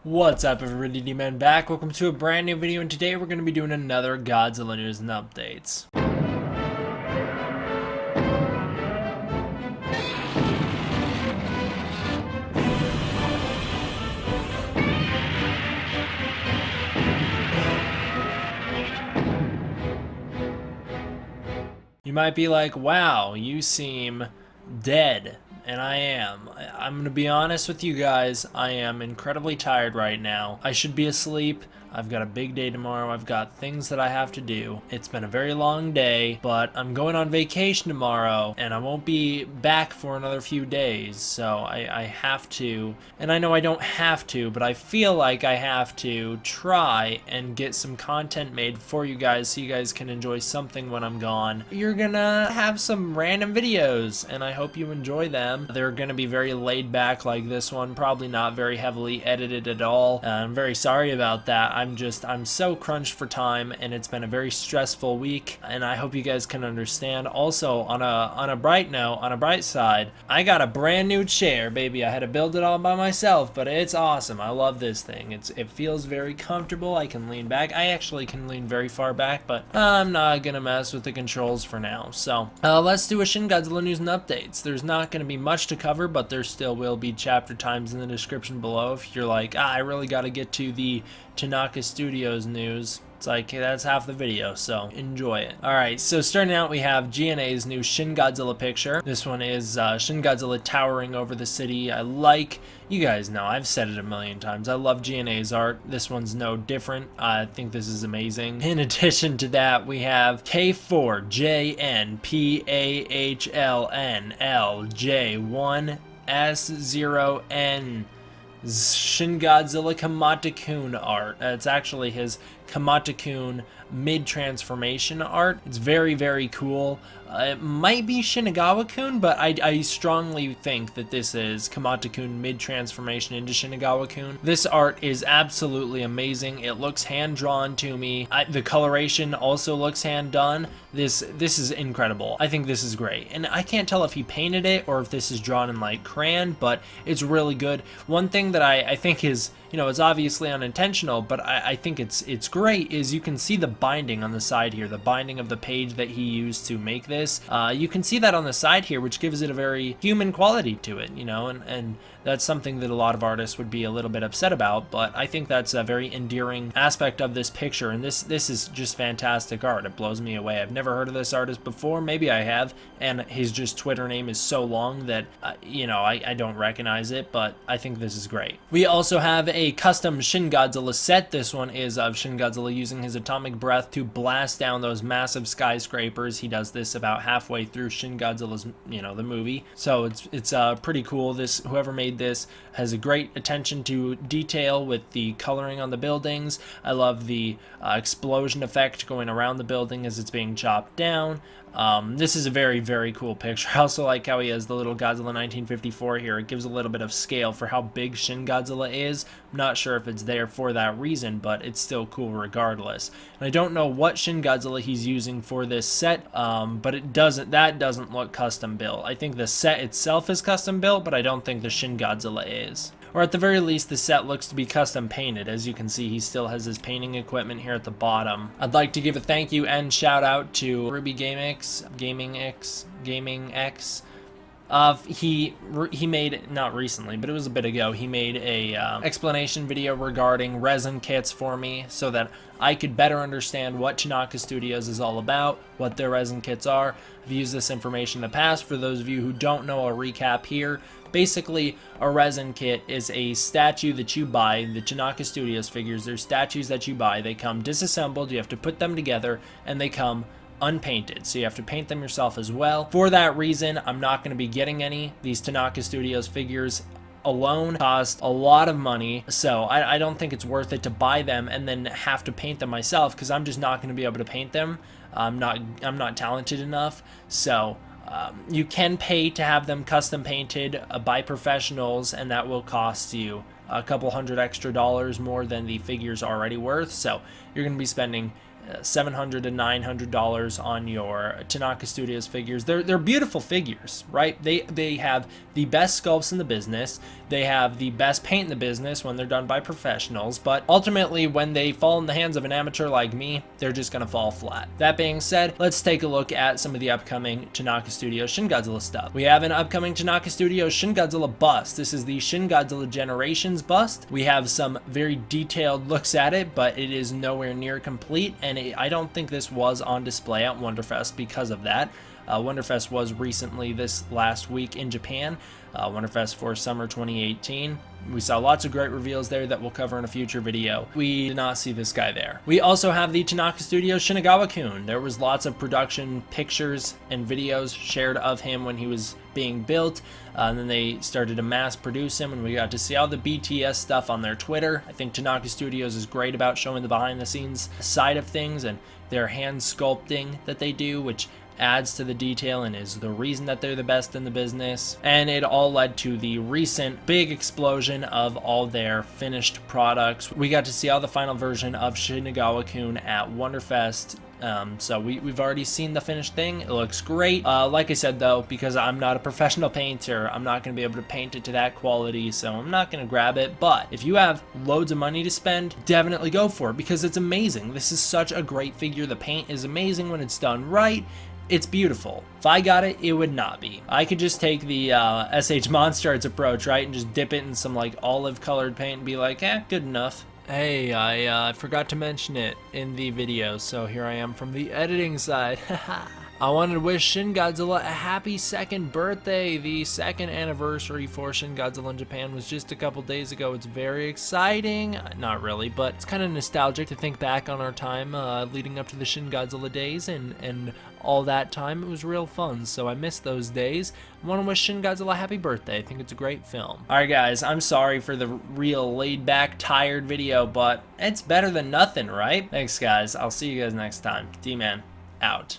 What's up everybody, D-Man back. Welcome to a brand new video, and today we're going to be doing another Godzilla news and updates. You might be like, wow, you seem dead. And I am. I'm gonna be honest with you guys, I am incredibly tired right now. I should be asleep. I've got a big day tomorrow. I've got things that I have to do. It's been a very long day, but I'm going on vacation tomorrow, and I won't be back for another few days, so I have to, and I know I don't have to, but I feel like I have to try and get some content made for you guys so you guys can enjoy something when I'm gone. You're gonna have some random videos, and I hope you enjoy them. They're gonna be very laid back like this one, probably not very heavily edited at all. I'm very sorry about that. I'm so crunched for time, and it's been a very stressful week, and I hope you guys can understand. Also, on a bright note, on a bright side, I got a brand new chair, baby. I had to build it all by myself, but it's awesome. I love this thing. It feels very comfortable. I can lean back. I actually can lean very far back, but I'm not gonna mess with the controls for now. So let's do a Shin Godzilla news and updates. There's not gonna be much to cover, but there still will be chapter times in the description below if you're like, I really got to get to the Tanaka Studios news. It's like, hey, that's half the video, so enjoy it. Alright, so starting out we have GNA's new Shin Godzilla picture. This one is Shin Godzilla towering over the city. You guys know, I've said it a million times, I love GNA's art. This one's no different. I think this is amazing. In addition to that, we have K4JNPAHLNLJ1S0N Shin Godzilla Kamata-kun art. It's actually his Kamata-kun mid-transformation art. It's very, very cool. It might be Shinagawa-kun, but I strongly think that this is Kamata-kun mid-transformation into Shinagawa-kun. This art is absolutely amazing. It looks hand-drawn to me. The coloration also looks hand-done. This is incredible. I think this is great. And I can't tell if he painted it or if this is drawn in like crayon, but it's really good. One thing that I think is, it's obviously unintentional, but I think it's great, is you can see the binding on the side here, the binding of the page that he used to make this. You can see that on the side here, which gives it a very human quality to it, and that's something that a lot of artists would be a little bit upset about, but I think that's a very endearing aspect of this picture, and this is just fantastic art. It blows me away. I've never heard of this artist before. Maybe I have, and his just Twitter name is so long that, I don't recognize it, but I think this is great. We also have a custom Shin Godzilla set. This one is of Shin Godzilla using his atomic breath to blast down those massive skyscrapers. He does this about halfway through Shin Godzilla's, the movie. So it's pretty cool. Whoever made this has a great attention to detail with the coloring on the buildings. I love the explosion effect going around the building as it's being chopped down. This is a very, very cool picture. I also like how he has the little Godzilla 1954 here. It gives a little bit of scale for how big Shin Godzilla is. I'm not sure if it's there for that reason, but it's still cool regardless. And I don't know what Shin Godzilla he's using for this set, but that doesn't look custom built. I think the set itself is custom built, but I don't think the Shin Godzilla is. Or at the very least, the set looks to be custom painted. As you can see, he still has his painting equipment here at the bottom. I'd like to give a thank you and shout out to Ruby Gaming X. He made, not recently, but it was a bit ago, he made a explanation video regarding resin kits for me so that I could better understand what Tanaka Studios is all about, what their resin kits are. I've used this information in the past. For those of you who don't know, a recap here. Basically, a resin kit is a statue that you buy. The Tanaka Studios figures, they're statues that you buy. They come disassembled, you have to put them together, and they come unpainted, so you have to paint them yourself as well. For that reason, I'm not going to be getting any. These Tanaka Studios figures alone cost a lot of money, so I don't think it's worth it to buy them and then have to paint them myself, because I'm just not going to be able to paint them. I'm not talented enough. So you can pay to have them custom painted by professionals, and that will cost you a couple $100 extra more than the figure's already worth. So you're going to be spending $700 to $900 on your Tanaka Studios figures. They're beautiful figures, right? They have the best sculpts in the business. They have the best paint in the business when they're done by professionals, but ultimately when they fall in the hands of an amateur like me, they're just gonna fall flat. That being said, let's take a look at some of the upcoming Tanaka Studios Shin Godzilla stuff. We have an upcoming Tanaka Studios Shin Godzilla bust. This is the Shin Godzilla Generations bust. We have some very detailed looks at it, but it is nowhere near complete, and I don't think this was on display at Wonderfest because of that. Wonderfest was recently this last week in Japan, Wonderfest for summer 2018. We saw lots of great reveals there that we'll cover in a future video. We did not see this guy there. We also have the Tanaka Studios Shinagawa-kun. There was lots of production pictures and videos shared of him when he was being built, and then they started to mass produce him, and we got to see all the BTS stuff on their Twitter. I think Tanaka Studios is great about showing the behind the scenes side of things and their hand sculpting that they do, which adds to the detail and is the reason that they're the best in the business. And it all led to the recent big explosion of all their finished products. We got to see all the final version of Shinagawa-kun at Wonderfest. So we've already seen the finished thing. It looks great. Like I said though, because I'm not a professional painter, I'm not going to be able to paint it to that quality, so I'm not going to grab it. But if you have loads of money to spend, definitely go for it because it's amazing. This is such a great figure. The paint is amazing when it's done right. It's beautiful. If I got it, it would not be. I could just take the SH Monster Arts approach, right, and just dip it in some like olive colored paint and be like, good enough. Hey, I forgot to mention it in the video, so here I am from the editing side. I wanted to wish Shin Godzilla a happy second birthday. The second anniversary for Shin Godzilla in Japan was just a couple days ago. It's very exciting. Not really, but it's kind of nostalgic to think back on our time leading up to the Shin Godzilla days and all that time. It was real fun, so I miss those days. I want to wish Shin Godzilla a happy birthday. I think it's a great film. Alright guys, I'm sorry for the real laid back, tired video, but it's better than nothing, right? Thanks guys. I'll see you guys next time. D-Man, out.